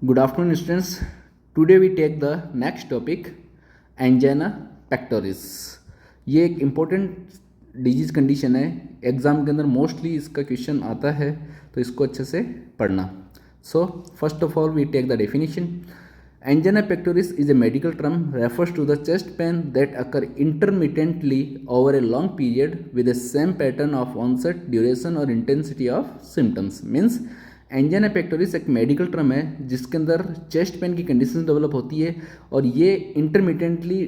Good afternoon, students. Today we take the next topic, angina pectoris. ये एक important disease condition है. Exam के अंदर मोस्टली इसका क्वेश्चन आता है, तो इसको अच्छे से पढ़ना. So first of all we take the definition. Angina pectoris is a medical term refers to the chest pain that occur intermittently over a long period with the same pattern of onset, duration और intensity of symptoms. Means angina pectoris एक medical term है जिसके अंदर chest pain की condition develop होती है और ये इंटरमिटेंटली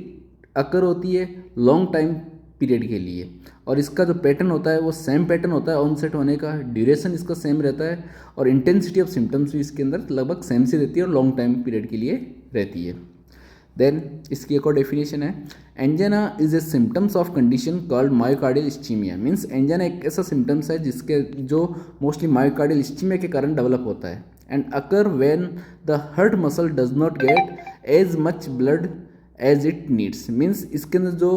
अकर होती है लॉन्ग टाइम पीरियड के लिए, और इसका जो पैटर्न होता है वो सेम पैटर्न होता है ऑनसेट होने का, ड्यूरेशन इसका सेम रहता है और इंटेंसिटी ऑफ सिम्टम्स भी इसके अंदर लगभग सेम सी रहती है और लॉन्ग टाइम पीरियड के लिए रहती है. देन इसकी एक और डेफिनेशन है. Angina is a symptoms of condition called myocardial ischaemia. Means angina एक ऐसा सिम्टम्स है जिसके जो मोस्टली मायोकार्डियल इस्चीमिया के कारण डेवलप होता है and occur when the heart muscle does not get as much blood as it needs. Means इसके अंदर जो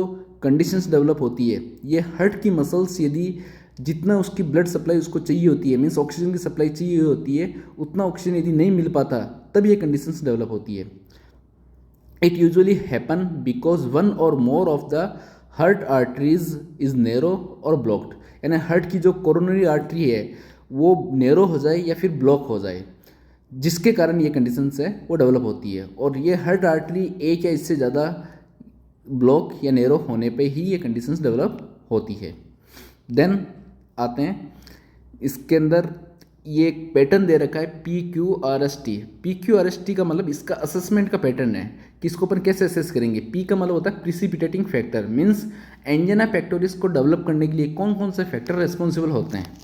कंडीशंस डेवलप होती है, ये हार्ट की मसल्स यदि जितना उसकी ब्लड सप्लाई उसको चाहिए होती है, मीन्स ऑक्सीजन की सप्लाई चाहिए होती है, उतना ऑक्सीजन यदि नहीं मिल पाता तब ये कंडीशंस डेवलप होती है. It usually happen because one or more of the heart arteries is narrow or blocked. यानी हार्ट की जो कोरोनरी आर्टरी है वो नैरो हो जाए या फिर ब्लॉक हो जाए, जिसके कारण ये कंडीशंस है वो डेवलप होती है. और ये हार्ट आर्टरी एक या इससे ज़्यादा ब्लॉक या नैरो होने पे ही ये कंडीशंस डेवलप होती है. देन आते हैं इसके अंदर ये एक पैटर्न दे रखा है PQRST. PQRST का मतलब इसका असेसमेंट का पैटर्न है कि इसको अपन कैसे असेस करेंगे. P का मतलब होता है precipitating factor. Means angina pectoris को डेवलप करने के लिए कौन कौन से फैक्टर रिस्पॉन्सिबल होते हैं.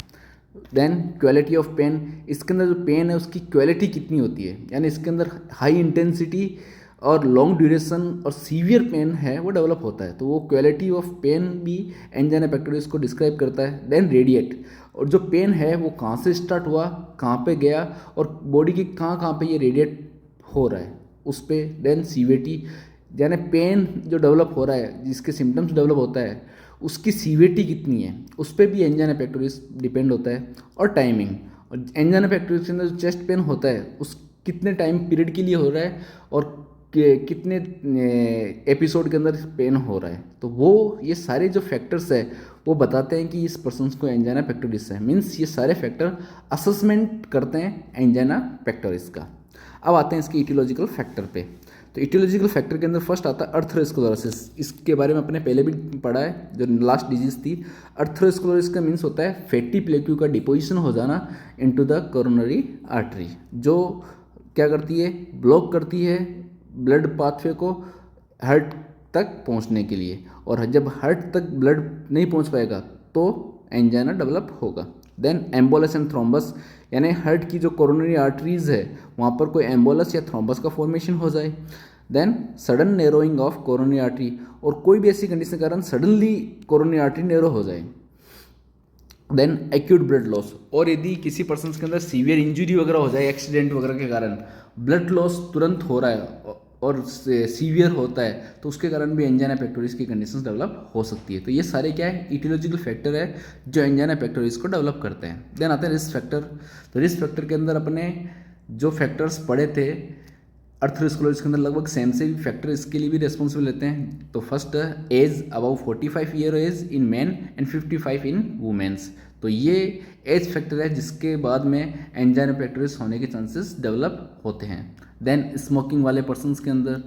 Then quality of pain. इसके अंदर जो पेन है उसकी क्वालिटी कितनी होती है, यानी इसके अंदर हाई इंटेंसिटी और लॉन्ग ड्यूरेशन और सीवियर पेन है वो डेवलप होता है, तो वो क्वालिटी ऑफ पेन भी एंजाइना पेक्टोरिस को डिस्क्राइब करता है. देन रेडिएट, और जो पेन है वो कहाँ से स्टार्ट हुआ, कहाँ पे गया और बॉडी की कहाँ कहाँ पे ये रेडिएट हो रहा है उस पर. देन सीवियरिटी, यानी पेन जो डेवलप हो रहा है जिसके सिम्टम्स डेवलप होता है उसकी सीवियरिटी कितनी है उस पर भी एंजाइना पेक्टोरिस डिपेंड होता है. और टाइमिंग, और एंजाइना पेक्टोरिस के अंदर जो चेस्ट पेन होता है उस कितने टाइम पीरियड के लिए हो रहा है और कितने एपिसोड के अंदर पेन हो रहा है, तो वो ये सारे जो फैक्टर्स है वो बताते हैं कि इस पर्सन को एंजाइना पेक्टोरिस है. मीन्स ये सारे फैक्टर असेसमेंट करते हैं एंजाइना पेक्टोरिस का. अब आते हैं इसके इटियोलॉजिकल फैक्टर पे. तो इटियोलॉजिकल फैक्टर के अंदर फर्स्ट आता है अर्थरोस्क्लेरोसिस. इसके बारे में अपने पहले भी पढ़ा है, जो लास्ट डिजीज थी. अर्थरोस्क्लेरोसिस का मीन्स होता है फैटी प्लेक्यू का डिपोजिशन हो जाना इनटू द कोरोनरी आर्टरी, जो क्या करती है, ब्लॉक करती है ब्लड पाथवे को हार्ट तक पहुंचने के लिए, और जब हार्ट तक ब्लड नहीं पहुंच पाएगा तो एंजाइना डेवलप होगा. देन एम्बोलस एंड थ्रोम्बस, यानी हार्ट की जो कोरोनरी आर्टरीज है वहाँ पर कोई एम्बोलस या थ्रोम्बस का फॉर्मेशन हो जाए. Then sudden narrowing of coronary artery, और कोई भी ऐसी कंडीशन के कारण सडनली कोरोनरी आर्टरी नैरो हो जाए. देन एक्यूट ब्लड लॉस, और यदि किसी पर्सन के अंदर सीवियर इंजरी वगैरह हो जाए एक्सीडेंट वगैरह के कारण, ब्लड लॉस तुरंत हो रहा है और सीवियर होता है, तो उसके कारण भी एंजाइना पेक्टोरिस की कंडीशंस डेवलप हो सकती है. तो ये सारे क्या है, इटियोलॉजिकल फैक्टर है जो एंजाइना पेक्टोरिस को डेवलप करते हैं. देन आते हैं रिस्क फैक्टर. तो रिस्क फैक्टर के अंदर अपने जो फैक्टर्स पढ़े थे अर्थरोस्क्लेरोसिस के अंदर लगभग सेम से भी फैक्टर इसके लिए भी रिस्पॉन्सिबल लेते हैं. तो first age about 45 year age in man and 55 in womens. तो ये एज फैक्टर है जिसके बाद में एंजाइना पेक्टोरिस होने के चांसेस डेवलप होते हैं. देन स्मोकिंग वाले पर्सनस के अंदर.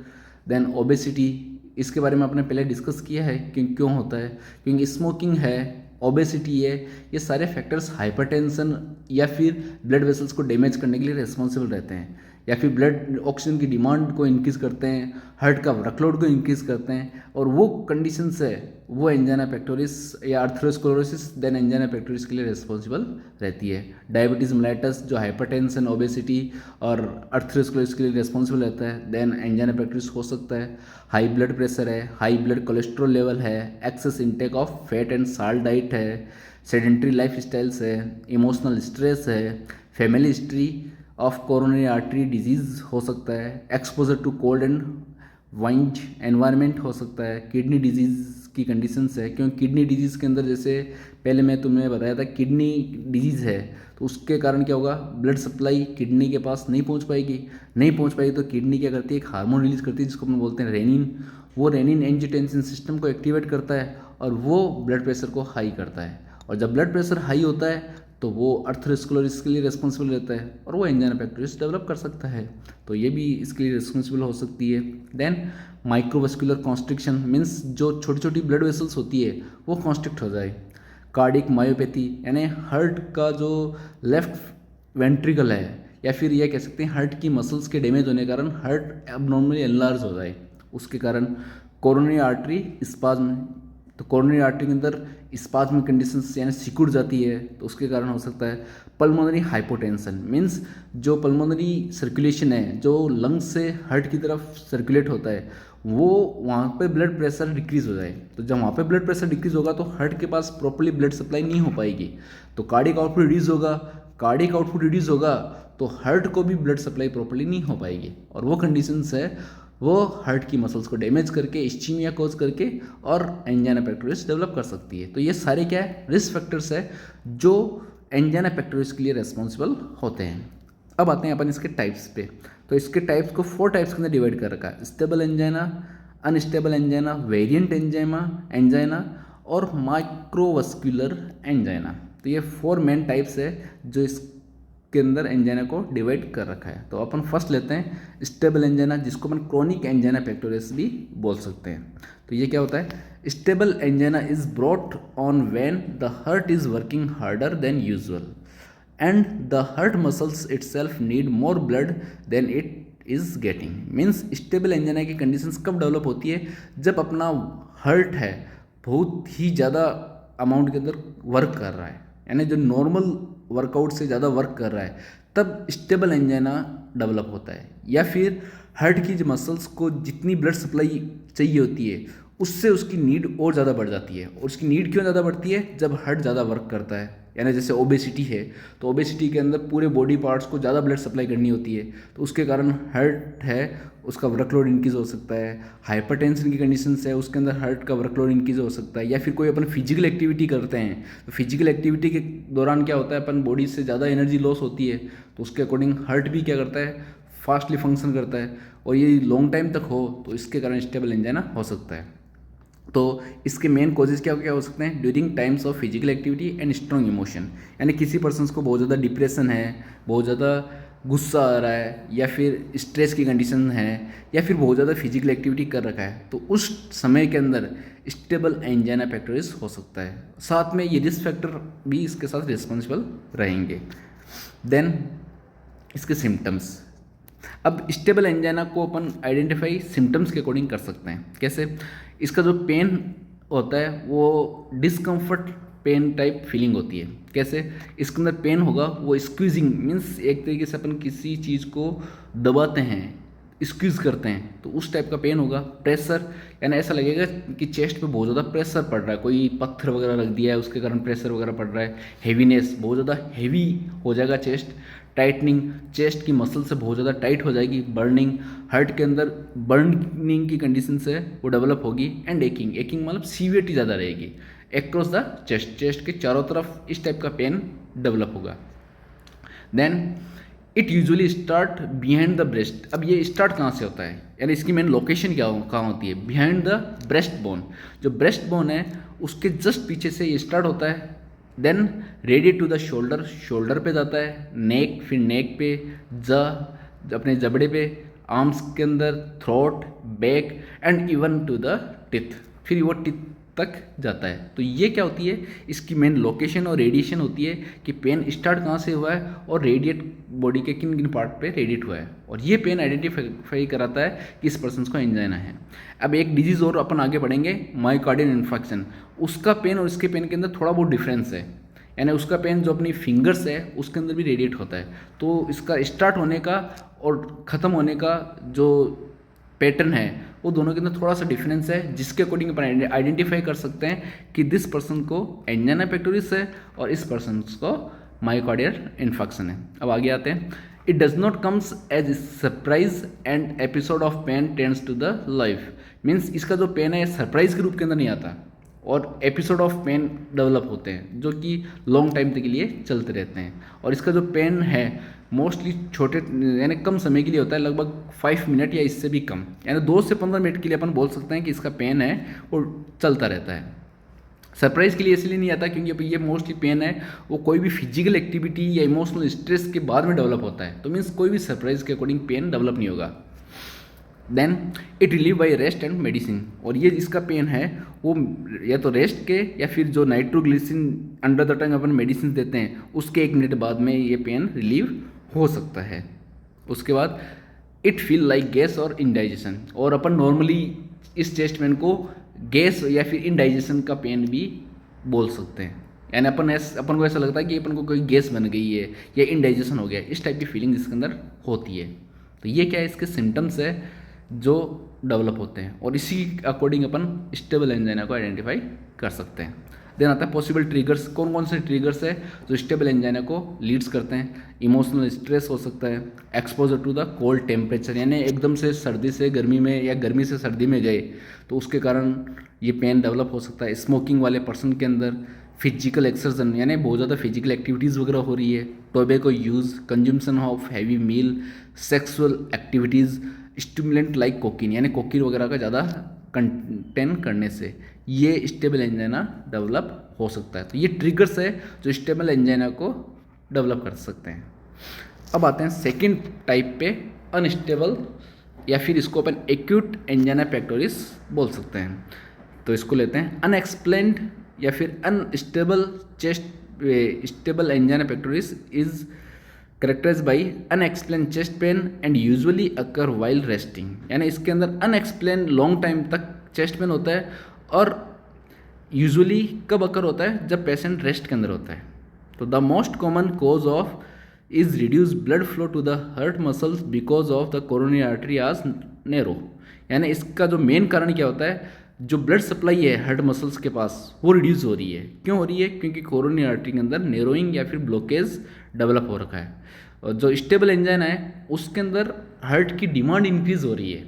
देन ओबेसिटी, इसके बारे में आपने पहले डिस्कस किया है कि क्यों होता है, क्योंकि स्मोकिंग है, ओबेसिटी है, ये सारे फैक्टर्स हाइपरटेंशन या फिर ब्लड वेसल्स को डैमेज करने के लिए रिस्पॉन्सिबल रहते हैं, या फिर ब्लड ऑक्सीजन की डिमांड को इंक्रीज़ करते हैं, हार्ट का वर्कलोड को इंक्रीज़ करते हैं, और वो कंडीशंस है वो एंजाइना पेक्टोरिस या अर्थरोस्क्लेरोसिस देन एंजाइना पेक्टोरिस के लिए रिस्पॉन्सिबल रहती है. डायबिटीज़ मेलाइटस जो हाइपरटेंशन, ओबेसिटी और अर्थरोस्क्लेरोसिस के लिए रिस्पॉन्सिबल रहता है. देन एंजाइना पेक्टोरिस हो सकता है. हाई ब्लड प्रेशर है, हाई ब्लड कोलेस्ट्रॉल लेवल है, excess intake of fat and salt diet है, सेडेंट्री लाइफ स्टाइल्स है, इमोशनल स्ट्रेस है, family history of coronary artery disease हो सकता है, exposure to cold and wind environment हो सकता है, किडनी डिजीज की कंडीशंस है, क्योंकि किडनी डिजीज़ के अंदर जैसे पहले मैं तुम्हें बताया था किडनी डिजीज़ है, तो उसके कारण क्या होगा, ब्लड सप्लाई किडनी के पास नहीं पहुंच पाएगी तो किडनी क्या करती है, एक हार्मोन रिलीज करती है जिसको अपन बोलते हैं रेनिन। वो रेनिन एंजियोटेंसिन सिस्टम को एक्टिवेट करता है और वो ब्लड प्रेशर को हाई करता है, और जब ब्लड प्रेशर हाई होता है तो वो अर्थरोस्क्लेरोसिस के लिए रिस्पॉन्सिबल रहता है और वो एंजाइना पेक्टोरिस डेवलप कर सकता है, तो ये भी इसके लिए रिस्पॉन्सिबल हो सकती है। देन माइक्रोवेस्कुलर कॉन्स्ट्रिक्शन मीन्स जो छोटी छोटी ब्लड वेसल्स होती है वो कॉन्स्ट्रिक्ट हो जाए। कार्डिक मायोपैथी यानी हार्ट का जो लेफ्ट वेंट्रिकल है या फिर यह कह सकते हैं हार्ट की मसल्स के डैमेज होने के कारण हार्ट एबनॉर्मली एनलार्ज हो जाए, उसके कारण कोरोनरी आर्टरी स्पाज्म, तो कोरोनरी आर्टरी के अंदर स्पाज्म कंडीशंस यानी सिकुड़ जाती है, तो उसके कारण हो सकता है। पल्मोनरी हाइपोटेंशन मीन्स जो पल्मोनरी सर्कुलेशन है जो लंग्स से हार्ट की तरफ सर्कुलेट होता है वो वहाँ पे ब्लड प्रेशर डिक्रीज हो जाए, तो जब वहाँ पे ब्लड प्रेशर डिक्रीज होगा तो हार्ट के पास प्रॉपर्ली ब्लड सप्लाई नहीं हो पाएगी, तो कार्डिक आउटपुट रिड्यूस होगा तो हार्ट को भी ब्लड सप्लाई प्रॉपर्ली नहीं हो पाएगी, और वो कंडीशंस है वो हार्ट की मसल्स को डैमेज करके इस्चीमिया कॉज करके और एंजाइना पेक्टोरिस डेवलप कर सकती है। तो ये सारे क्या है, रिस्क फैक्टर्स है जो एंजाइना पेक्टोरिस के लिए रेस्पॉन्सिबल होते हैं। अब आते हैं अपन इसके टाइप्स पे, तो इसके टाइप्स को 4 टाइप्स के अंदर डिवाइड कर रखा है, stable angina, unstable angina, variant angina और माइक्रोवस्कुलर एंजाइना। तो ये 4 मेन टाइप्स है जो के अंदर एंजाइना को डिवाइड कर रखा है। तो अपन फर्स्ट लेते हैं स्टेबल एंजाइना, जिसको अपन क्रोनिक एंजाइना पेक्टोरिस भी बोल सकते हैं। तो ये क्या होता है, stable angina is brought on when the heart is working harder than usual and the heart muscles itself need more blood than it is getting. Means stable angina की कंडीशंस कब डेवलप होती है, जब अपना हार्ट है बहुत ही ज़्यादा amount के अंदर वर्क कर रहा है, यानी जो नॉर्मल वर्कआउट से ज़्यादा वर्क कर रहा है, तब स्टेबल एंजाइना डेवलप होता है। या फिर हार्ट की जो मसल्स को जितनी ब्लड सप्लाई चाहिए होती है उससे उसकी नीड और ज़्यादा बढ़ जाती है, और उसकी नीड क्यों ज़्यादा बढ़ती है, जब हार्ट ज़्यादा वर्क करता है, यानी जैसे ओबेसिटी है तो ओबेसिटी के अंदर पूरे बॉडी पार्ट्स को ज़्यादा ब्लड सप्लाई करनी होती है, तो उसके कारण हार्ट है उसका वर्कलोड इंक्रीज हो सकता है। हाइपरटेंशन की कंडीशंस है उसके अंदर हार्ट का वर्कलोड इंक्रीज हो सकता है। या फिर कोई अपन फिजिकल एक्टिविटी करते हैं तो फिजिकल एक्टिविटी के दौरान क्या होता है, अपन बॉडी से ज़्यादा एनर्जी लॉस होती है, तो उसके अकॉर्डिंग हार्ट भी क्या करता है, फास्टली फंक्शन करता है, और ये लॉन्ग टाइम तक हो तो इसके कारण स्टेबल एंजाइना हो सकता है। तो इसके मेन कॉजेज क्या क्या हो सकते हैं, during times of physical activity and strong emotion, यानी किसी पर्सन को बहुत ज़्यादा डिप्रेशन है, बहुत ज़्यादा गुस्सा आ रहा है, या फिर स्ट्रेस की कंडीशन है, या फिर बहुत ज़्यादा फिजिकल एक्टिविटी कर रखा है, तो उस समय के अंदर स्टेबल एंजाइना पेक्टोरिस हो सकता है। साथ में ये रिस्क फैक्टर भी इसके साथ रिस्पॉन्सिबल रहेंगे। देन इसके सिम्टम्स, अब स्टेबल एंजाइना को अपन आइडेंटिफाई सिम्टम्स के अकॉर्डिंग कर सकते हैं। कैसे, इसका जो पेन होता है वो डिस्कम्फर्ट पेन टाइप फीलिंग होती है। कैसे, इसके अंदर पेन होगा वो स्क्वीजिंग मीन्स एक तरीके से अपन किसी चीज़ को दबाते हैं, स्क्वीज करते हैं, तो उस टाइप का पेन होगा। प्रेशर, यानी ऐसा लगेगा कि चेस्ट पे बहुत ज़्यादा प्रेशर पड़ रहा है, कोई पत्थर वगैरह रख दिया है उसके कारण प्रेशर वगैरह पड़ रहा है। हेवीनेस, बहुत ज़्यादा हेवी हो जाएगा चेस्ट। टाइटनिंग, चेस्ट की मसल से बहुत ज़्यादा टाइट हो जाएगी। बर्निंग, हार्ट के अंदर बर्निंग की कंडीशन से वो डेवलप होगी। एंड एकिंग मतलब सीवियरिटी ज़्यादा रहेगी एक्रॉस द चेस्ट, चेस्ट के चारों तरफ इस टाइप का पेन डेवलप होगा। Then it usually start behind the breast. अब ये स्टार्ट कहाँ से होता है, यानी इसकी मेन लोकेशन कहाँ होती है, बिहाइंड द ब्रेस्ट बोन। जो ब्रेस्ट बोन है उसके जस्ट पीछे से ये स्टार्ट होता है। Then radiate to the shoulder, shoulder पे जाता है, नेक, फिर नेक पे, अपने जबड़े पे, आर्म्स के अंदर, throat, back and even to the teeth, फिर वो टिथ तक जाता है। तो ये क्या होती है, इसकी मेन लोकेशन और रेडिएशन होती है कि पेन स्टार्ट कहाँ से हुआ है और रेडिएट बॉडी के किन किन पार्ट पे रेडिएट हुआ है, और ये पेन आइडेंटिफाई कराता है कि इस पर्सन को एंजाइना है। अब एक डिजीज़ और अपन आगे बढ़ेंगे, मायोकार्डियल इन्फेक्शन। उसका पेन और इसके पेन के अंदर थोड़ा बहुत डिफरेंस है, यानी उसका पेन जो अपनी फिंगर्स है उसके अंदर भी रेडिएट होता है। तो इसका स्टार्ट होने का और ख़त्म होने का जो पैटर्न है वो दोनों के अंदर थोड़ा सा डिफरेंस है, जिसके अकॉर्डिंग अपन आइडेंटिफाई कर सकते हैं कि दिस पर्सन को एंजाइना पेक्टोरिस है और इस पर्सन को मायोकार्डियल इन्फेक्शन है। अब आगे आते हैं, it does not comes as surprise and episode of pain tends to the life. Means इसका जो पेन है सरप्राइज के रूप के अंदर नहीं आता और एपिसोड ऑफ पेन डेवलप होते हैं जो कि लॉन्ग टाइम तक के लिए चलते रहते हैं। और इसका जो पेन है मोस्टली छोटे यानी कम समय के लिए होता है, लगभग 5 मिनट या इससे भी कम, यानी 2 से 15 मिनट के लिए अपन बोल सकते हैं कि इसका पेन है वो चलता रहता है। सरप्राइज के लिए इसलिए नहीं आता क्योंकि ये मोस्टली पेन है वो कोई भी फिजिकल एक्टिविटी या इमोशनल स्ट्रेस के बाद में डेवलप होता है, तो मीन्स कोई भी सरप्राइज के अकॉर्डिंग पेन डेवलप नहीं होगा। Then it relieve by rest and medicine, और ये इसका पेन है वो या तो रेस्ट के या फिर जो नाइट्रोग्लिसरीन अंडर द टंग अपन मेडिसिन देते हैं उसके 1 मिनट बाद में ये पेन रिलीव हो सकता है। उसके बाद इट फील लाइक गैस और इंडाइजेशन, और अपन नॉर्मली इस चेस्ट पेन को गैस या फिर इंडाइजेशन का पेन भी बोल सकते हैं, यानी अपन को ऐसा लगता है कि अपन को कोई गैस बन गई है या इंडाइजेशन हो गया, इस टाइप की फीलिंग इसके अंदर होती है। तो ये क्या है, इसके सिम्टम्स है जो डेवलप होते हैं और इसी अकॉर्डिंग अपन स्टेबल एंजाइना को आइडेंटिफाई कर सकते हैं। देन आता है पॉसिबल ट्रिगर्स, कौन कौन से ट्रिगर्स है जो स्टेबल एंजाइना को लीड्स करते हैं। इमोशनल स्ट्रेस हो सकता है, exposure to the cold temperature, यानी एकदम से सर्दी से गर्मी में या गर्मी से सर्दी में गए तो उसके कारण ये पेन डेवलप हो सकता है। स्मोकिंग वाले पर्सन के अंदर, फिजिकल एक्सरसाइज यानी बहुत ज़्यादा फिजिकल एक्टिविटीज़ वगैरह हो रही है, tobacco use, consumption of heavy meal, sexual activities, stimulant like cocaine यानी कोकीन वगैरह का ज़्यादा कंटेन करने से ये स्टेबल एंजाइना डेवलप हो सकता है। तो ये ट्रिगर्स है जो स्टेबल एंजाइना को डेवलप कर सकते हैं। अब आते हैं सेकंड टाइप पे, अनस्टेबल, या फिर इसको अपन एक्यूट एंजाइना पेक्टोरिस बोल सकते हैं। तो इसको लेते हैं अनएक्सप्लेन्ड या फिर unstable chest stable angina pectoris is characterized by unexplained chest pain and usually occur while resting, यानी इसके अंदर अनएक्सप्लेन लॉन्ग टाइम तक चेस्ट पेन होता है और यूजुअली कब अकर होता है, जब पेशेंट रेस्ट के अंदर होता है। तो the most common cause of is reduce blood flow to the heart muscles because of the coronary artery are narrow, यानी इसका जो मेन कारण क्या होता है, जो ब्लड सप्लाई है हार्ट मसल्स के पास वो रिड्यूस हो रही है। क्यों हो रही है, क्योंकि कोरोनरी आर्टरी के अंदर नैरोइंग या फिर ब्लॉकेज डेवलप हो रखा है। और जो स्टेबल एंजाइना है उसके अंदर हार्ट की डिमांड इंक्रीज हो रही है,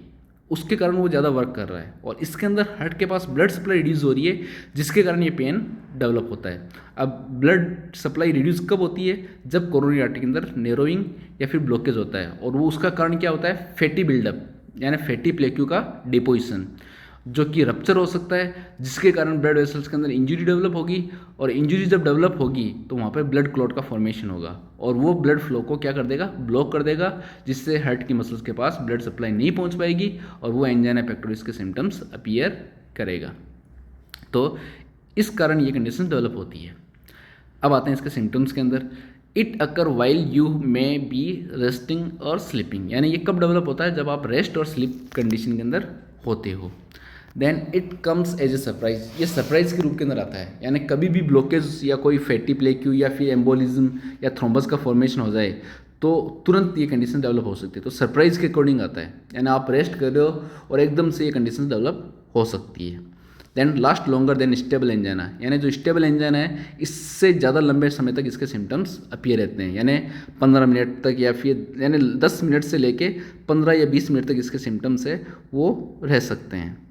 उसके कारण वो ज़्यादा वर्क कर रहा है और इसके अंदर हार्ट के पास ब्लड सप्लाई रिड्यूस हो रही है जिसके कारण ये पेन डेवलप होता है। अब ब्लड सप्लाई रिड्यूस कब होती है, जब कोरोनरी आर्टरी के अंदर नैरोइंग या फिर ब्लॉकेज होता है, और वो उसका कारण क्या होता है, फैटी बिल्डअप यानी फैटी प्लेक्यू का डिपोजिशन, जो कि रप्चर हो सकता है जिसके कारण ब्लड वेसल्स के अंदर इंजरी डेवलप होगी, और इंजरी जब डेवलप होगी तो वहाँ पर ब्लड क्लॉट का फॉर्मेशन होगा और वो ब्लड फ्लो को क्या कर देगा, ब्लॉक कर देगा, जिससे हार्ट की मसल्स के पास ब्लड सप्लाई नहीं पहुँच पाएगी और वो एंजाइना पेक्टोरिस के सिम्टम्स अपीयर करेगा। तो इस कारण ये कंडीशन डेवलप होती है। अब आते हैं इसके सिम्टम्स के अंदर। It occur while you may be resting और स्लीपिंग, यानी ये कब डेवलप होता है, जब आप रेस्ट और स्लीप कंडीशन के अंदर होते हो। Then it comes as a surprise, ये सरप्राइज के रूप के अंदर आता है, यानी कभी भी ब्लॉकेज या कोई फैटी प्लेक्यू या फिर एम्बोलिज्म या थ्रोम्बस का फॉर्मेशन हो जाए तो तुरंत ये कंडीशन डेवलप हो सकती है। तो सरप्राइज के अकॉर्डिंग आता है, यानी आप रेस्ट कर रहे हो और एकदम से ये कंडीशन डेवलप हो सकती है। Then last longer than stable angina, यानी जो स्टेबल एंजाइना है इससे ज़्यादा लंबे समय तक इसके सिम्टम्स अपीयर रहते हैं, यानी 15 मिनट तक या फिर यानी 10 मिनट से लेके 15 या 20 मिनट तक इसके सिम्टम्स है वो रह सकते हैं।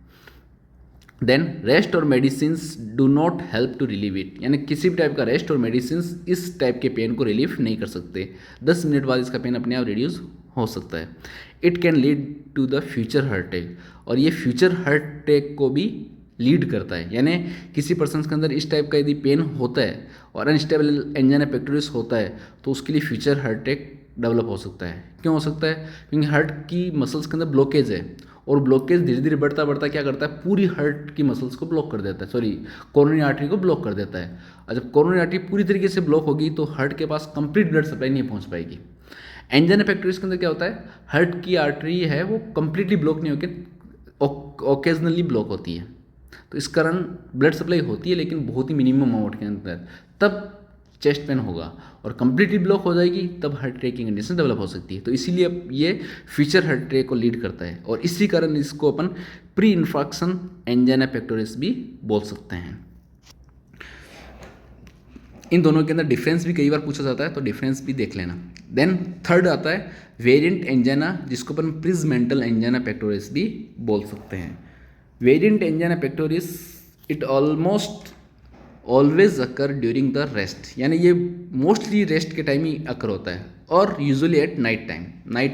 देन रेस्ट और medicine do not help to relieve it, यानी किसी भी टाइप का रेस्ट और मेडिसिन इस टाइप के पेन को रिलीफ नहीं कर सकते। 10 मिनट बाद इसका पेन अपने आप रिड्यूस हो सकता है। It can lead to the future heart attack, और ये फ्यूचर हार्ट अटैक को भी लीड करता है, यानी किसी पर्सन के अंदर इस टाइप का यदि पेन होता है और अनस्टेबल एंजाइना पेक्टोरिस होता है तो उसके लिए फ्यूचर हार्ट अटैक डेवलप हो सकता है। क्यों हो सकता है, क्योंकि हार्ट की मसल्स के अंदर ब्लॉकेज है और ब्लॉकेज धीरे धीरे बढ़ता बढ़ता क्या करता है, पूरी हार्ट की मसल्स को ब्लॉक कर देता है, सॉरी कोरोनरी आर्टरी को ब्लॉक कर देता है। और जब कोरोनरी आर्टरी पूरी तरीके से ब्लॉक होगी तो हार्ट के पास कंप्लीट ब्लड सप्लाई नहीं पहुंच पाएगी। एंजाइना पेक्टोरिस के अंदर क्या होता है, हार्ट की आर्टरी है वो कंप्लीटली ब्लॉक नहीं होकर ओकेजनली ब्लॉक होती है, तो इस कारण ब्लड सप्लाई होती है लेकिन बहुत ही मिनिमम अमाउंट के अंदर, तब चेस्ट पेन होगा, और कंप्लीटली ब्लॉक हो जाएगी तब हार्ट अटैक की कंडीशन डेवलप हो सकती है। तो इसीलिए ये फ्यूचर हार्ट अटैक को लीड करता है और इसी कारण इसको अपन प्री इन्फार्क्शन एंजाइना पेक्टोरिस भी बोल सकते हैं। इन दोनों के अंदर डिफरेंस भी कई बार पूछा जाता है, तो डिफरेंस भी देख लेना। देन थर्ड आता है वेरिएंट एंजाइना, जिसको अपन प्रिजमेंटल एंजाइना पेक्टोरिस भी बोल सकते हैं। Variant angina pectoris it almost always occur during the rest, यानी ये मोस्टली रेस्ट के टाइम ही अकर होता है और यूजुअली एट नाइट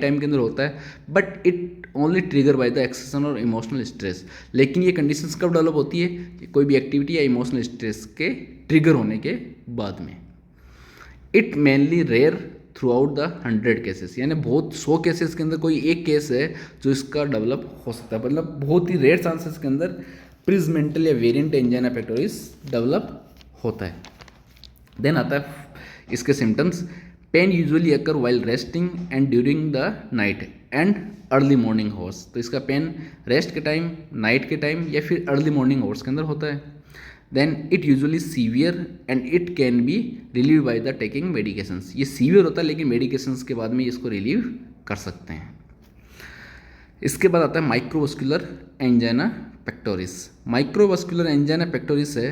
टाइम के अंदर होता है, but it only trigger by the exertion और इमोशनल स्ट्रेस। लेकिन ये कंडीशंस कब डेवलप होती है कि कोई भी एक्टिविटी या इमोशनल स्ट्रेस के ट्रिगर होने के बाद में। It mainly rare throughout the 100 cases, यानी बहुत 100 केसेस के अंदर कोई एक केस है जो इसका डेवलप हो सकता है, मतलब बहुत ही रेयर चांसेस के अंदर प्रिजमेंटल या वेरिएंट एंजाइना पेक्टोरिस डेवलप होता है। देन आता है इसके symptoms. Pain usually occur while resting and during the night and early morning hours. तो इसका पेन रेस्ट के टाइम, नाइट के टाइम या फिर अर्ली मॉर्निंग हॉर्स के अंदर होता है। Then it usually severe and it can be relieve by the taking medications. ये सीवियर होता है लेकिन मेडिकेशंस के बाद में इसको रिलीव कर सकते हैं। इसके बाद आता है microvascular angina pectoris. Microvascular angina pectoris है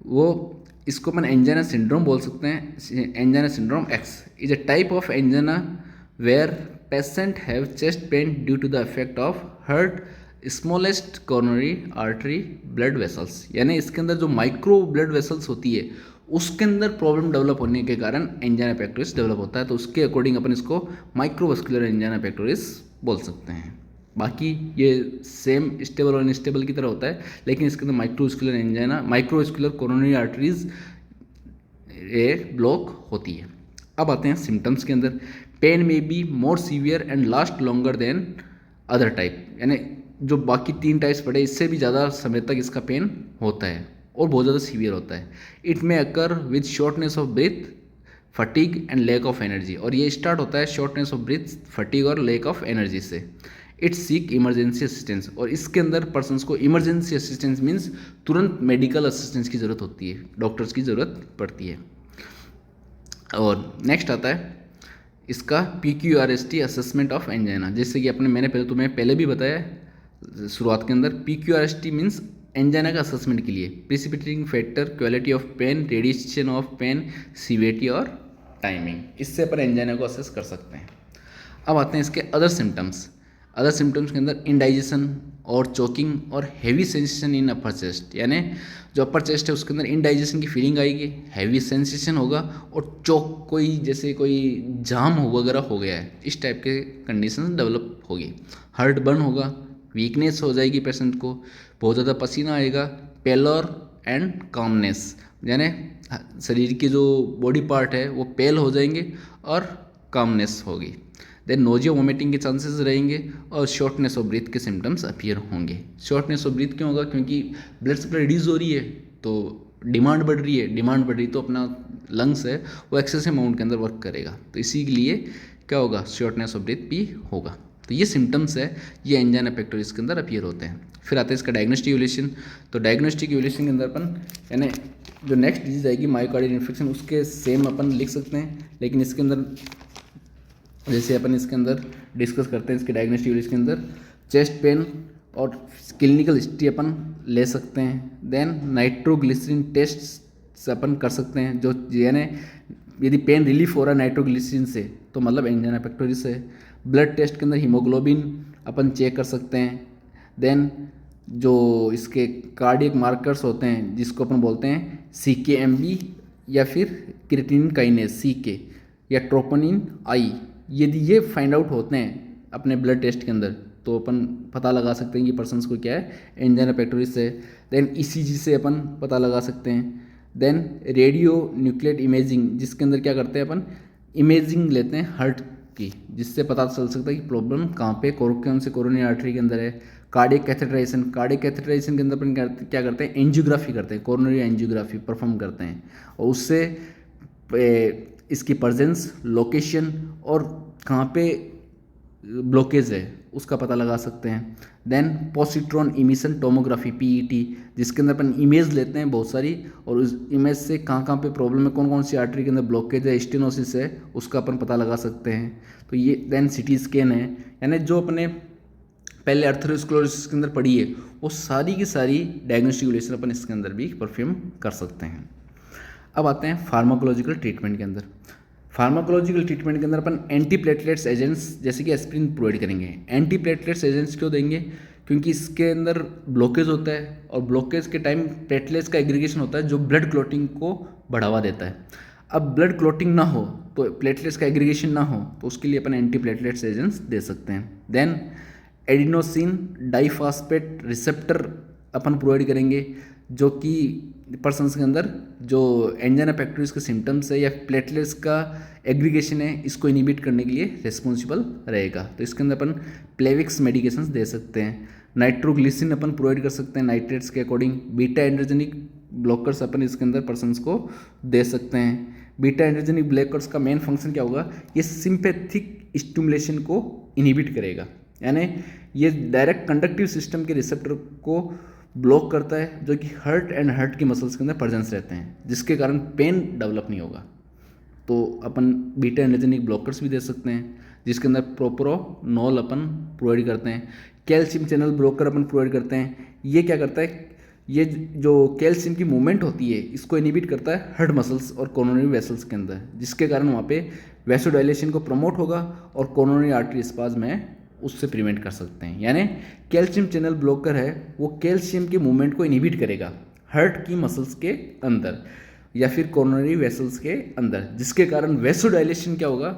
वो, इसको अपन एंजाइना सिंड्रोम बोल सकते हैं। Angina syndrome X is a type of angina where patient have chest pain due to the effect of heart smallest coronary artery blood vessels, यानी इसके अंदर जो माइक्रो ब्लड वेसल्स होती है उसके अंदर प्रॉब्लम डेवलप होने के कारण एंजाइना पेक्टोरिस डेवलप होता है। तो उसके अकॉर्डिंग अपन इसको माइक्रोवास्कुलर एंजाइना पेक्टोरिस बोल सकते हैं। बाकी ये सेम स्टेबल और अनस्टेबल की तरह होता है, लेकिन इसके अंदर microvascular angina, microvascular coronary arteries ए ब्लॉक होती है। अब आते हैं सिम्टम्स के अंदर। पेन में be more severe and last longer then other type, यानी जो बाकी 3 टाइप्स पड़े इससे भी ज़्यादा समय तक इसका पेन होता है और बहुत ज़्यादा सीवियर होता है। It may occur with shortness of breath, fatigue and lack of energy, और ये स्टार्ट होता है शॉर्टनेस ऑफ ब्रीथ, फटीग और लैक ऑफ एनर्जी से। इट सीक इमरजेंसी असिस्टेंस, और इसके अंदर पर्सनस को इमरजेंसी असिस्टेंस मीन्स तुरंत मेडिकल असिस्टेंस की ज़रूरत होती है, डॉक्टर्स की ज़रूरत पड़ती है। और नेक्स्ट आता है इसका PQRST असेसमेंट ऑफ एंजाइना। जैसे कि मैंने तुम्हें पहले भी बताया शुरुआत के अंदर, PQRST मीन्स एंजाइना का असेसमेंट के लिए precipitating factor, quality of pain, radiation of pain, severity और टाइमिंग। इससे अपन एंजाइना को असेस कर सकते हैं। अब आते हैं इसके अदर सिम्टम्स। अदर सिम्टम्स के अंदर इनडाइजेशन और चोकिंग और heavy sensation in upper chest, यानी जो अपर चेस्ट है उसके अंदर इनडाइजेशन की फीलिंग आएगी, हैवी सेंसेशन होगा और चोक, कोई जैसे कोई जाम हो वगैरह हो गया है, इस टाइप के कंडीशन डेवलप होगी। हार्ट बर्न होगा, वीकनेस हो जाएगी पेशेंट को, बहुत ज़्यादा पसीना आएगा, पेलोर एंड कामनेस, यानी शरीर के जो बॉडी पार्ट है वो पेल हो जाएंगे और कामनेस होगी। देन नोजिया वोमिटिंग के चांसेस रहेंगे और शॉर्टनेस ऑफ ब्रीथ के सिम्टम्स अपीयर होंगे। शॉर्टनेस ऑफ ब्रीथ क्यों होगा? क्योंकि ब्लड सप्लाई रिड्यूस हो रही है तो डिमांड बढ़ रही है, तो अपना लंग्स है वो एक्सेसिव अमाउंट के अंदर वर्क करेगा, तो इसी के लिए क्या होगा, शॉर्टनेस ऑफ ब्रीथ भी होगा। तो ये सिम्टम्स है, ये एंजाइना पेक्टोरिस के अंदर अपीयर होते हैं। फिर आता है इसका डायग्नोस्टिक इवैल्यूएशन। तो डायग्नोस्टिक इवैल्यूएशन के अंदर अपन यानी जो नेक्स्ट डिजीज आएगी मायोकार्डियल इन्फेक्शन, उसके सेम अपन लिख सकते हैं, लेकिन इसके अंदर जैसे अपन इसके अंदर डिस्कस करते हैं इसके डायग्नोस्टिक इवैल्यूएशन के अंदर चेस्ट पेन और क्लिनिकल हिस्ट्री अपन ले सकते हैं। देन नाइट्रोग्लिसरीन टेस्ट अपन कर सकते हैं, जो यानी यदि पेन रिलीफ हो रहा है नाइट्रोग्लिसरीन से तो मतलब एंजाइना पेक्टोरिस है। ब्लड टेस्ट के अंदर हीमोग्लोबिन अपन चेक कर सकते हैं। देन जो इसके कार्डियक मार्कर्स होते हैं जिसको अपन बोलते हैं CKMB या फिर क्रिएटिनिन काइनेज CK या ट्रोपोनिन I, यदि ये फाइंड आउट होते हैं अपने ब्लड टेस्ट के अंदर तो अपन पता लगा सकते हैं कि पर्सन्स को क्या है, एंजाइना पेक्टोरिस है। देन ECG से अपन पता लगा सकते हैं। देन रेडियो न्यूक्लियर इमेजिंग, जिसके अंदर क्या करते हैं अपन इमेजिंग लेते हैं हार्ट की, जिससे पता चल सकता है कि प्रॉब्लम कहाँ पे, कौन से कोरोनरी आर्टरी के अंदर है। कार्डियक कैथेटराइजेशन के अंदर अपन क्या करते हैं, एंजियोग्राफी करते हैं, कोरोनरी एंजियोग्राफी परफॉर्म करते हैं और उससे इसकी प्रेजेंस, लोकेशन और कहाँ पे ब्लॉकेज है उसका पता लगा सकते हैं। Then positron emission tomography PET, जिसके अंदर अपन इमेज लेते हैं बहुत सारी और उस इमेज से कहाँ पे प्रॉब्लम है, कौन सी आर्टरी के अंदर ब्लॉकेज है, स्टेनोसिस है, उसका अपन पता लगा सकते हैं। तो ये देन CT स्कैन है, यानी जो अपने पहले अर्थरोस्क्लेरोसिस के अंदर पढ़ी है वो सारी की सारी डायग्नोस्टिक इवैल्यूएशन अपन इसके अंदर भी परफॉर्म कर सकते हैं। अब आते हैं फार्माकोलॉजिकल ट्रीटमेंट के अंदर। फार्माकोलॉजिकल ट्रीटमेंट के अंदर अपन एंटी प्लेटलेट्स एजेंट्स जैसे कि एस्पिरिन प्रोवाइड करेंगे। एंटी प्लेटलेट्स एजेंट्स क्यों देंगे? क्योंकि इसके अंदर ब्लॉकेज होता है और ब्लॉकेज के टाइम प्लेटलेट्स का एग्रीगेशन होता है जो ब्लड क्लॉटिंग को बढ़ावा देता है। अब ब्लड क्लॉटिंग ना हो तो प्लेटलेट्स का एग्रीगेशन ना हो तो उसके लिए अपन एंटी प्लेटलेट्स एजेंट्स दे सकते हैं। देन एडिनोसिन डाइफॉस्फेट रिसेप्टर अपन प्रोवाइड करेंगे जो कि पर्सन्स के अंदर जो एंजाइना पेक्टोरिस के सिम्टम्स है या प्लेटलेट्स का एग्रीगेशन है इसको इनिबिट करने के लिए रिस्पॉन्सिबल रहेगा। तो इसके अंदर अपन प्लेविक्स मेडिकेशंस दे सकते हैं। नाइट्रोग्लिसिन अपन प्रोवाइड कर सकते हैं नाइट्रेट्स के अकॉर्डिंग। बीटा एंड्रोजेनिक ब्लॉकर्स अपन इसके अंदर पर्सन्स को दे सकते हैं। बीटा एंड्रोजेनिक ब्लॉकर्स का मेन फंक्शन क्या होगा, ये सिंपैथिक स्टिमुलेशन को इनिबिट करेगा, यानी ये डायरेक्ट कंडक्टिव सिस्टम के रिसेप्टर को ब्लॉक करता है जो कि हार्ट की मसल्स के अंदर प्रेजेंस रहते हैं, जिसके कारण पेन डेवलप नहीं होगा। तो अपन बीटा एंड्रोजेनिक ब्लॉकर्स भी दे सकते हैं जिसके अंदर प्रोप्रानोल अपन प्रोवाइड करते हैं। कैल्शियम चैनल ब्लॉकर अपन प्रोवाइड करते हैं। ये क्या करता है, ये जो कैल्शियम की मूवमेंट होती है इसको इनिबिट करता है हार्ट मसल्स और कोरोनरी वेसल्स के अंदर, जिसके कारण वहाँ पे वैसोडाइलेशन को प्रमोट होगा और कोरोनरी आर्टरी स्पाज्म में उससे प्रिवेंट कर सकते हैं। यानी कैल्शियम चैनल ब्लॉकर है वो कैल्शियम की मूवमेंट को इनिबिट करेगा हार्ट की मसल्स के अंदर या फिर कोरोनरी वेसल्स के अंदर, जिसके कारण वैसोडाइलेशन क्या होगा,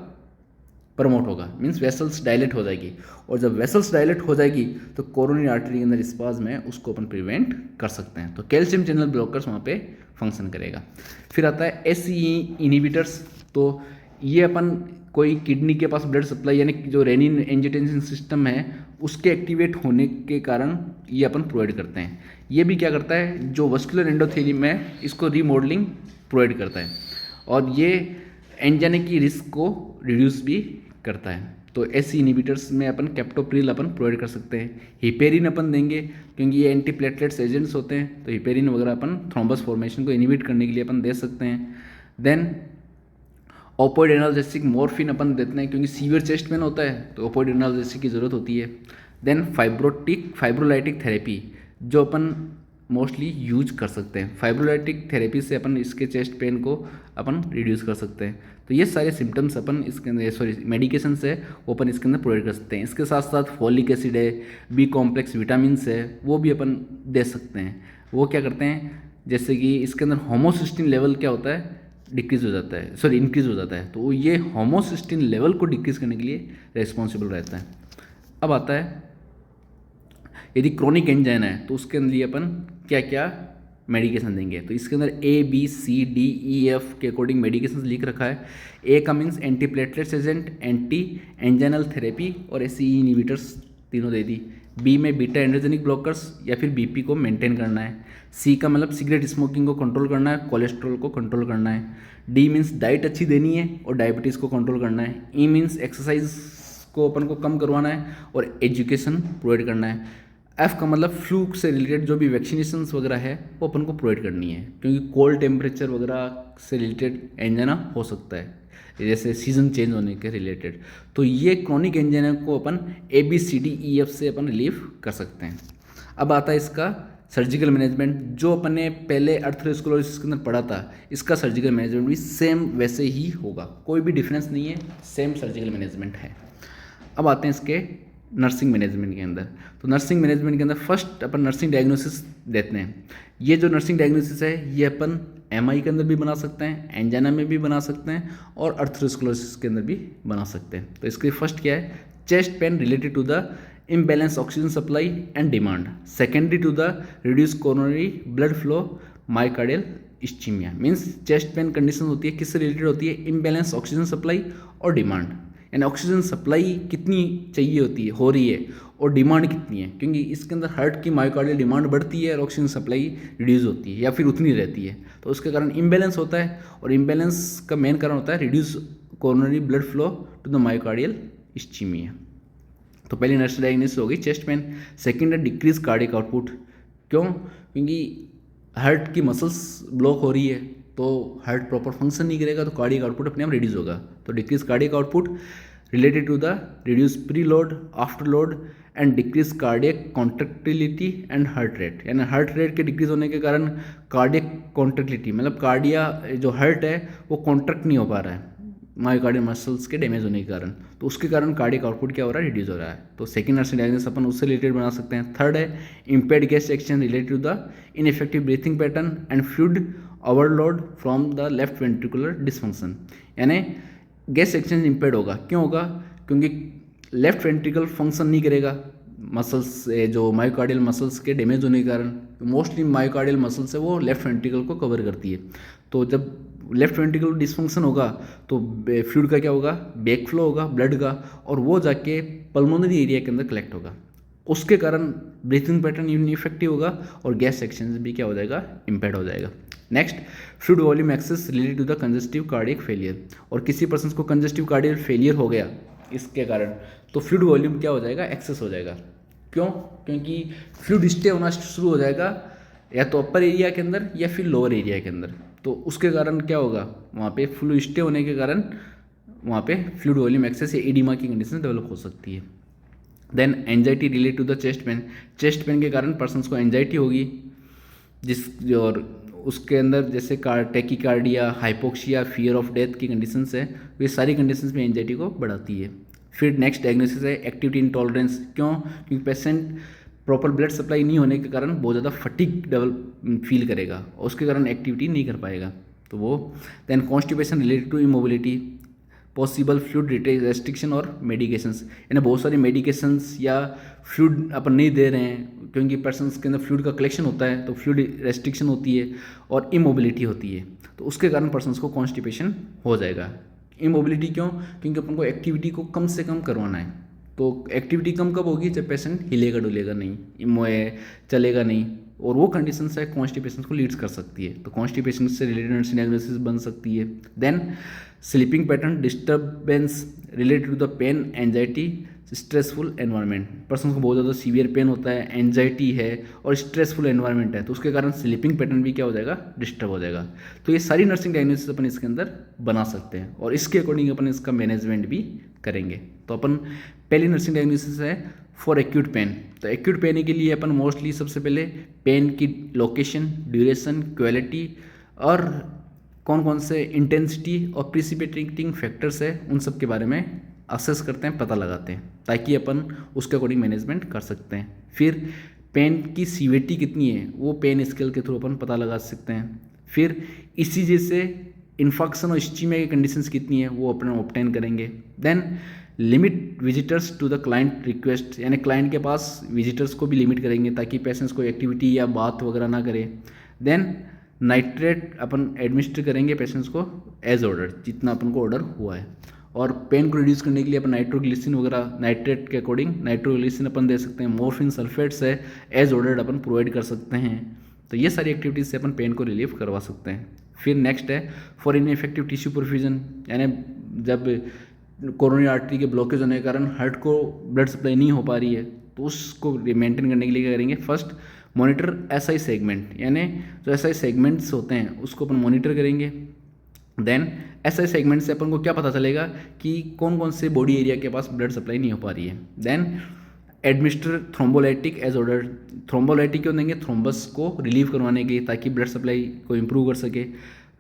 प्रमोट होगा, मीन्स वेसल्स डायलेट हो जाएगी। और जब वेसल्स डायलेट हो जाएगी तो कोरोनरी आर्टरी के अंदर स्पाज्म है उसको अपन प्रिवेंट कर सकते हैं। तो कैल्शियम चैनल ब्लॉकर्स वहाँ पे फंक्शन करेगा। फिर आता है एसई इनिबिटर्स। तो ये अपन कोई किडनी के पास ब्लड सप्लाई यानी जो रेनिन एंजियोटेंसिन सिस्टम है उसके एक्टिवेट होने के कारण ये अपन प्रोवाइड करते हैं। ये भी क्या करता है, जो वस्कुलर एंडोथेलियम है इसको रीमॉडलिंग प्रोवाइड करता है और ये एंजाइना की रिस्क को रिड्यूस भी करता है। तो ऐसी इनिबिटर्स में अपन कैप्टोप्रिल अपन प्रोवाइड कर सकते हैं। हिपेरिन अपन देंगे क्योंकि ये एंटी प्लेटलेट्स एजेंट्स होते हैं, तो हिपेरिन वगैरह अपन थ्रोम्बस फॉर्मेशन को इनिबिट करने के लिए अपन दे सकते हैं। देन ओपोइड एनाल्जेसिक मॉर्फिन अपन देते हैं क्योंकि सीवियर चेस्ट पेन होता है तो ओपोइड एनाल्जेसिक की ज़रूरत होती है। देन फाइब्रोलाइटिक थेरेपी जो अपन मोस्टली यूज कर सकते हैं। फाइब्रोलाइटिक थेरेपी से अपन इसके चेस्ट पेन को अपन रिड्यूस कर सकते हैं। तो ये सारे सिम्टम्स अपन इसके अंदर मेडिकेशन है वो अपन इसके अंदर प्रोवाइड कर सकते हैं। इसके साथ साथ फॉलिक एसिड है, बी कॉम्प्लेक्स विटामिन्स है, वो भी अपन दे सकते हैं। वो क्या करते हैं, जैसे कि इसके अंदर होमोसिस्टिन लेवल क्या होता है, इंक्रीज़ हो जाता है। तो ये होमोसिस्टिन लेवल को डिक्रीज़ करने के लिए रेस्पॉन्सिबल रहता है। अब आता है यदि क्रोनिक एंजाइना है तो उसके लिए अपन क्या क्या मेडिकेशन देंगे। तो इसके अंदर ABCDEF के अकॉर्डिंग मेडिकेशन लिख रखा है। ए का means anti platelets agent, anti anginal therapy और एसई इनिबिटर्स तीनों दे दी। बी में बीटा एंड्रोजेनिक ब्लॉकर्स या फिर बीपी को मेंटेन करना है। सी का मतलब सिगरेट स्मोकिंग को कंट्रोल करना है, कोलेस्ट्रॉल को कंट्रोल करना है। डी मीन्स डाइट अच्छी देनी है और डायबिटीज़ को कंट्रोल करना है। ई मीन्स एक्सरसाइज को अपन को कम करवाना है और एजुकेशन प्रोवाइड करना है। एफ का मतलब फ्लू से रिलेटेड जो भी वैक्सीनेशंस वगैरह है वो अपन को प्रोवाइड करनी है क्योंकि कोल्ड टेम्परेचर वगैरह से रिलेटेड एंजाइना हो सकता है, जैसे सीजन चेंज होने के रिलेटेड। तो ये क्रोनिक एंजाइना को अपन ABCDEF से अपन रिलीव कर सकते हैं। अब आता है इसका सर्जिकल मैनेजमेंट। जो अपन ने पहले अर्थरोस्क्लेरोसिस के अंदर पढ़ा था इसका सर्जिकल मैनेजमेंट भी सेम वैसे ही होगा, कोई भी डिफरेंस नहीं है, सेम सर्जिकल मैनेजमेंट है। अब आते हैं इसके नर्सिंग मैनेजमेंट के अंदर। तो नर्सिंग मैनेजमेंट के अंदर फर्स्ट अपन नर्सिंग डायग्नोसिस देते हैं। ये जो नर्सिंग डायग्नोसिस है ये अपन MI के अंदर भी बना सकते हैं, एंजाइना में भी बना सकते हैं और अर्थरोस्क्लेरोसिस के अंदर भी बना सकते हैं। तो इसके फर्स्ट क्या है, chest pain related to the imbalance oxygen supply and demand. Secondary to the reduce coronary blood flow myocardial ischaemia. Means chest pain condition होती है किससे रिलेटेड होती है, इम्बैलेंस ऑक्सीजन सप्लाई और डिमांड, यानी ऑक्सीजन सप्लाई कितनी चाहिए होती है, हो रही है, और डिमांड कितनी है, क्योंकि इसके अंदर हार्ट की मायोकार्डियल डिमांड बढ़ती है और ऑक्सीजन सप्लाई रिड्यूस होती है या फिर उतनी रहती है। तो उसके कारण इम्बैलेंस होता है और इम्बैलेंस का मेन कारण होता है reduce coronary blood flow to the myocardial ischaemia. तो पहली नर्स डायग्नोसिस हो गई चेस्ट पेन। सेकेंड है डिक्रीज कार्डियक आउटपुट। क्यों, क्योंकि हार्ट की मसल्स ब्लॉक हो रही है तो हार्ट प्रॉपर फंक्शन नहीं करेगा तो कार्डियक आउटपुट अपने आप रिड्यूस होगा। तो decrease cardiac output related to the reduce preload, afterload and decrease cardiac contractility and heart rate, यानी हार्ट रेट के डिक्रीज होने के कारण कार्डियक कॉन्ट्रैक्टिलिटी मतलब कार्डिया जो हार्ट है वो कॉन्ट्रैक्ट नहीं हो पा रहा है, मायोकार्डियल मसल्स के डैमेज होने के कारण, तो उसके कारण कार्डियक आउटपुट क्या हो रहा है, रिड्यूस हो रहा है। तो सेकंड नर्सिंग डायग्नोसिस अपन उससे रिलेटेड बना सकते हैं। थर्ड है impaired gas exchange related to the ineffective breathing pattern and fluid overload from the left ventricular dysfunction, यानी गैस एक्सचेंज इम्पेयर्ड होगा। क्यों होगा? क्योंकि लेफ्ट वेंट्रिकल फंक्शन नहीं करेगा मसल्स, जो मायोकार्डियल मसल्स के डैमेज होने के कारण। मोस्टली मायोकार्डियल मसल्स है वो लेफ्ट वेंट्रिकल को कवर करती है। तो जब लेफ्ट वेंट्रिकल डिसफंक्शन होगा तो फ्लूइड का क्या होगा, बैक फ्लो होगा ब्लड का, और वो जाके पल्मोनरी एरिया के अंदर कलेक्ट होगा। उसके कारण ब्रीथिंग पैटर्न इनइफेक्टिव होगा और गैस एक्सचेंज भी क्या हो जाएगा, इम्पेयर्ड हो जाएगा। Next, fluid volume excess related to the congestive cardiac failure, और किसी पर्सन को कंजस्टिव कार्डियक फेलियर हो गया इसके कारण, तो फ्लूइड वॉल्यूम क्या हो जाएगा, एक्सेस हो जाएगा। क्यों? क्योंकि फ्लूइड स्टे होना शुरू हो जाएगा या तो अपर एरिया के अंदर या फिर लोअर एरिया के अंदर, तो उसके कारण क्या होगा, वहाँ पे फ्लूइड स्टे होने के कारण वहाँ पे फ्लूइड वॉल्यूम एक्सेस या एडिमा की कंडीशन डेवलप हो सकती है। Then anxiety related to the chest pain, chest pain के कारण पर्सन्स को एंजाइटी होगी, और उसके अंदर जैसे tachycardia, hypoxia, fear of death की कंडीशंस है, ये सारी कंडीशंस में एंजाइटी को बढ़ाती है। फिर नेक्स्ट डायग्नोसिस है एक्टिविटी इंटॉलरेंस। क्यों? क्योंकि पेशेंट प्रॉपर ब्लड सप्लाई नहीं होने के कारण बहुत ज़्यादा फटीग फील करेगा और उसके कारण एक्टिविटी नहीं कर पाएगा, तो वो। Then constipation related to immobility, possible fluid restriction और मेडिकेशंस, यानी बहुत सारी मेडिकेशंस या फ्लूइड अपन नहीं दे रहे हैं क्योंकि पर्सन्स के अंदर फ्लूइड का कलेक्शन होता है, तो फ्लूइड रेस्ट्रिक्शन होती है और इमोबिलिटी होती है, तो उसके कारण पर्सन्स को कॉन्स्टिपेशन हो जाएगा। इमोबिलिटी क्यों? क्योंकि अपन को एक्टिविटी को कम से कम करवाना है, तो एक्टिविटी कम कब होगी, जब पेशेंट हिलेगा डुलेगा नहीं, चलेगा नहीं, और वो कंडीशन से कॉन्स्टिपेशन को लीड्स कर सकती है, तो कॉन्स्टिपेशन से रिलेटेड डायग्नोसिस बन सकती है। Then sleeping pattern disturbance related to the pain, anxiety, stressful environment, person को बहुत ज़्यादा सीवियर पेन होता है, एंजाइटी है और स्ट्रेसफुल एनवायरनमेंट है, तो उसके कारण स्लीपिंग पैटर्न भी क्या हो जाएगा, डिस्टर्ब हो जाएगा। तो ये सारी नर्सिंग डायग्नोसिस अपन इसके अंदर बना सकते हैं और इसके अकॉर्डिंग अपन इसका मैनेजमेंट भी करेंगे। तो अपन पहली नर्सिंग डायग्नोसिस है फॉर एक्यूट पेन। तो एक्यूट पेन के लिए अपन मोस्टली सबसे पहले पेन की लोकेशन, ड्यूरेशन, क्वालिटी और कौन कौन से इंटेंसिटी और प्रिसिपिटेटिंग फैक्टर्स है उन सब के बारे में असेस करते हैं, पता लगाते हैं, ताकि अपन उसके अकॉर्डिंग मैनेजमेंट कर सकते हैं। फिर पेन की सीवियरिटी कितनी है वो पेन स्केल के थ्रू अपन पता लगा सकते हैं। फिर इसी जैसे इन्फेक्शन और स्टीमिया की कंडीशंस कितनी है वो अपन ऑब्टेन करेंगे। Then limit visitors to the client request, यानी क्लाइंट के पास विजिटर्स को भी लिमिट करेंगे ताकि पेशेंट्स को एक्टिविटी या बात वगैरह ना करे। देन नाइट्रेट अपन एडमिनिस्टर करेंगे पेशेंट्स को एज ऑर्डर, जितना अपन को ऑर्डर हुआ है, और पेन को रिड्यूस करने के लिए अपन नाइट्रोग्लिसिन वगैरह नाइट्रेट के अकॉर्डिंग नाइट्रोग्लिसिन अपन दे सकते हैं, मॉर्फिन सल्फेट्स है एज ऑर्डर्ड अपन प्रोवाइड कर सकते हैं। तो ये सारी एक्टिविटीज से अपन पेन को रिलीव करवा सकते हैं। फिर नेक्स्ट है फॉर इनइफेक्टिव टिश्यू परफ्यूजन, यानी जब कोरोनरी आर्टरी के ब्लॉकेज होने के कारण हार्ट को ब्लड सप्लाई नहीं हो पा रही है, तो उसको मेंटेन करने के लिए क्या करेंगे, फर्स्ट मॉनिटर एसआई सेगमेंट, यानी जो एसआई सेगमेंट्स होते हैं उसको अपन मॉनिटर करेंगे। देन एसआई सेगमेंट से अपन को क्या पता चलेगा कि कौन कौन से बॉडी एरिया के पास ब्लड सप्लाई नहीं हो पा रही है। Then administer thrombolytic as order, thrombolytic क्यों देंगे, थ्रोम्बस को रिलीव करवाने के ताकि ब्लड सप्लाई को इम्प्रूव कर सके।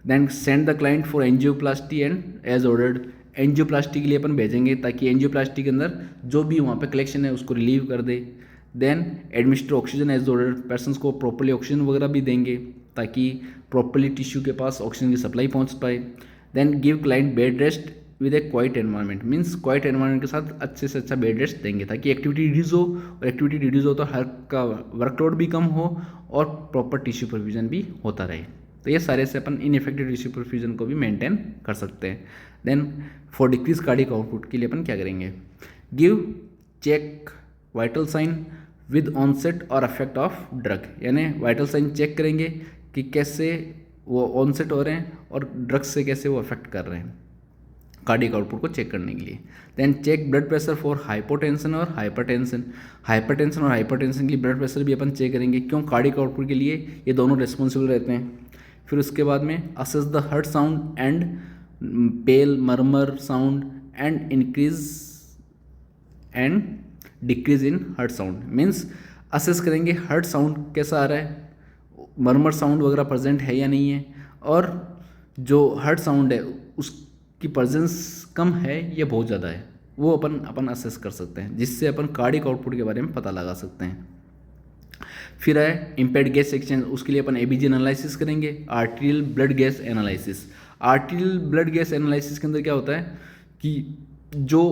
Then send the client for angioplasty and as ordered, angioplasty के लिए अपन भेजेंगे ताकि एंजियोप्लास्टी के अंदर जो भी वहाँ पे कलेक्शन है उसको रिलीव कर दे। Then administer oxygen as order, persons को प्रॉपर्ली ऑक्सीजन वगैरह भी देंगे ताकि प्रॉपर्ली टिश्यू के पास ऑक्सीजन की सप्लाई पहुँच पाए। Then give client bed rest with a quiet environment, means quiet environment के साथ अच्छे से अच्छा बेड रेस्ट देंगे ताकि एक्टिविटी रिड्यूस हो, और एक्टिविटी रिड्यूस हो तो हर का वर्कलोड भी कम हो और प्रॉपर टिश्यू परफ्यूजन भी होता रहे। तो ये सारे से अपन इनइफेक्टिव टिश्यू परफ्यूजन को भी मेंटेन कर सकते हैं। Then for decrease cardiac output के लिए अपन क्या करेंगे, give check vital sign with onset और अफेक्ट ऑफ ड्रग, यानी वाइटल साइन चेक करेंगे कि कैसे वो ऑनसेट हो रहे हैं और ड्रग्स से कैसे वो अफेक्ट कर रहे हैं कार्डियक आउटपुट को चेक करने के लिए। Then check blood pressure for hypotension और हाइपरटेंशन, हाइपरटेंशन और हाइपरटेंशन के लिए ब्लड प्रेशर भी अपन चेक करेंगे, क्यों, कार्डियक आउटपुट के लिए ये दोनों रिस्पॉन्सिबल रहते हैं। फिर उसके बाद में assess the heart sound and pale murmur sound and increase and decrease in heart sound, means assess करेंगे हार्ट साउंड कैसा आ रहा है, मर्मर साउंड वगैरह प्रेजेंट है या नहीं है, और जो हार्ट साउंड है उस कि प्रेजेंस कम है या बहुत ज़्यादा है, वो अपन असेस कर सकते हैं, जिससे अपन कार्डिक आउटपुट के बारे में पता लगा सकते हैं। फिर है इम्पेयर्ड गैस एक्सचेंज, उसके लिए अपन एबीजी एनालिसिस करेंगे, arterial blood gas analysis. Arterial blood gas analysis के अंदर क्या होता है कि जो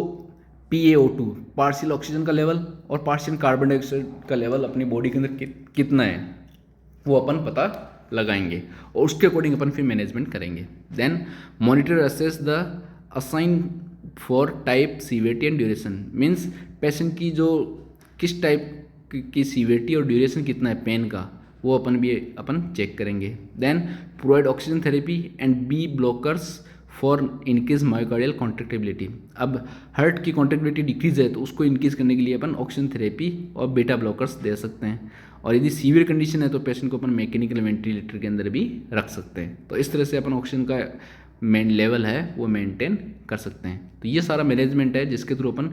PaO2 पार्शियल ऑक्सीजन का लेवल और पार्शियल कार्बन डाइऑक्साइड का लेवल अपनी बॉडी के अंदर कितना है वो अपन पता लगाएंगे और उसके अकॉर्डिंग अपन फिर मैनेजमेंट करेंगे। Then monitor assess the assign for type, severity and duration, means patient की जो किस टाइप की सीवियरिटी और ड्यूरेशन कितना है पेन का, वो अपन चेक करेंगे। Then provide oxygen therapy and B blockers for increase myocardial contractibility. अब हार्ट की कॉन्ट्रैक्टिबिलिटी डिक्रीज है तो उसको इंक्रीज करने के लिए अपन ऑक्सीजन थेरेपी और बीटा ब्लॉकर्स दे सकते हैं, और यदि सीवियर कंडीशन है तो पेशेंट को अपन मैकेनिकल वेंटिलेटर के अंदर भी रख सकते हैं। तो इस तरह से अपन ऑक्सीजन का मेन लेवल है वो मेंटेन कर सकते हैं। तो ये सारा मैनेजमेंट है जिसके थ्रू अपन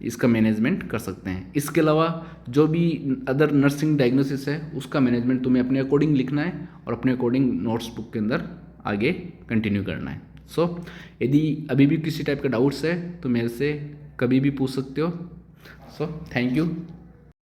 इसका मैनेजमेंट कर सकते हैं। इसके अलावा जो भी अदर नर्सिंग डायग्नोसिस है उसका मैनेजमेंट तुम्हें अपने अकॉर्डिंग लिखना है और अपने अकॉर्डिंग नोट्स बुक के अंदर आगे कंटिन्यू करना है। सो यदि अभी भी किसी टाइप का डाउट्स है तो मेरे से कभी भी पूछ सकते हो। So thank you.